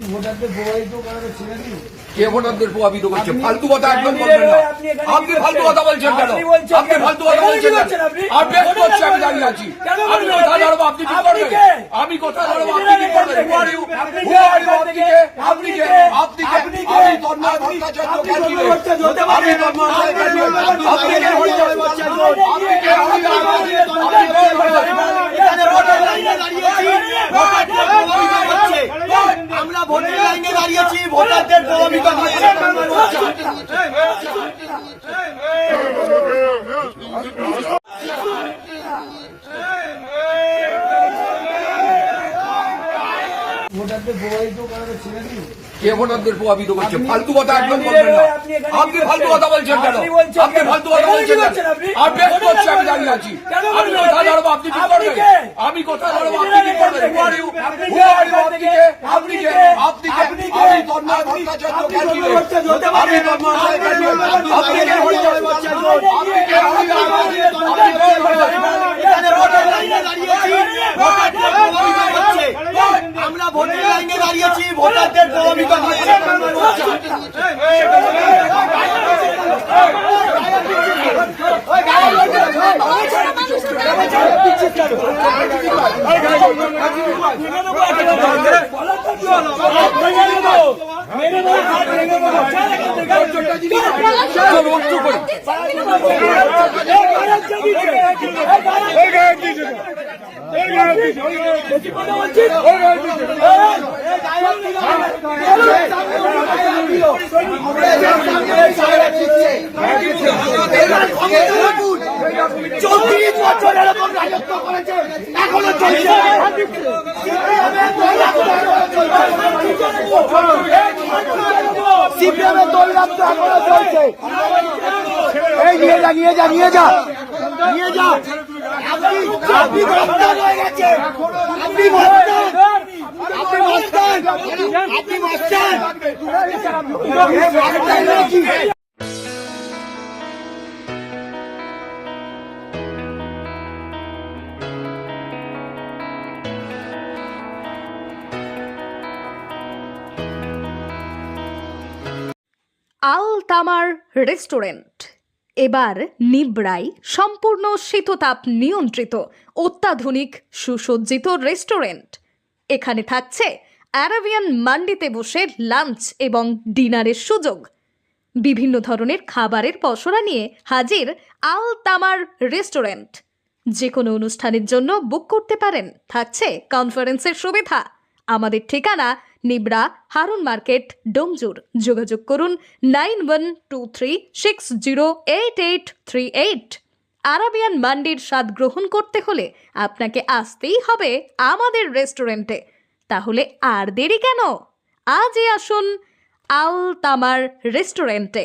ভোটারদের প্রভাবিত করার ছিল কি? কে ভোটারদের প্রভাবিত করছে? ফালতু কথা একদম বলবেন না। আপনি ফালতু কথা বলছেন কেন? আপনি ফালতু কথা বলছেন কেন? আপনি করছে আমি দাঁড়িয়ে আছি। আমি কথা লড়বো, আপনি কি করবেন? আমি কথা লড়বো, আপনি কি করবেন? আপনি কে? আপনি কে? আমি তন্ময় ভট্টাচার্য ক্যান্ডিডেট। আমি তন্ময় ক্যান্ডিডেট। আপনি কে? আপনি কে? আমরা ভোটের লাইনে দাঁড়িয়েছি, ভোটারদের প্রভাবিত হচ্ছে। ভোটারদের প্রভাবিত করার ছিল কি? কে ভোটারদের প্রভাবিত করছে? ফালতু কথা একদম বলবেন না। আপনি ফালতু কথা বলছেন কেন? আপনি ফালতু কথা বলছেন কেন? আপনি করছে আমি দাঁড়িয়ে আছি। আমি কথা লড়বো, আপনি কি করবেন? আমি কথা লড়বো, আপনি কি করবেন? আপনি কে? আপনি কে? আমি তন্ময় ভট্টাচার্য ক্যান্ডিডেট। আমি তন্ময় ক্যান্ডিডেট। আপনি কে? আপনি কে? আমরা ভোটের লাইনে দাঁড়িয়েছি, ভোটারদের প্রভাবিত হচ্ছে। চৌত্রিশ বছর এরকম রাজত্ব করেছে, এখনো চলছে। সিপিএমের দৌড়াত্ম এখনো চলছে। এই নিয়ে যা, নিয়ে যা, নিয়ে যা, নিয়ে যা। আপনি মস্তান হয়ে গেছে, আপনি মস্তান, আপনি মস্তান, আপনি মস্তান। আল তামার রেস্টুরেন্ট এবার নিবড়াই সম্পূর্ণ শীততাপ নিয়ন্ত্রিত অত্যাধুনিক সুসজ্জিত রেস্টুরেন্ট। এখানে থাকছে আরাবিয়ান মান্ডিতে বসে লাঞ্চ এবং ডিনারের সুযোগ। বিভিন্ন ধরনের খাবারের পসরা নিয়ে হাজির আল তামার রেস্টুরেন্ট। যে কোনো অনুষ্ঠানের জন্য বুক করতে পারেন, থাকছে কনফারেন্সের সুবিধা। আমাদের ঠিকানা নিবড়া হারুন মার্কেট, ডোমজুর। যোগাযোগ করুন 9123608838। আরাবিয়ান মান্ডির স্বাদ গ্রহণ করতে হলে আপনাকে আসতেই হবে আমাদের রেস্টুরেন্টে। তাহলে আর দেরি কেন? আজই আসুন আল তামার রেস্টুরেন্টে।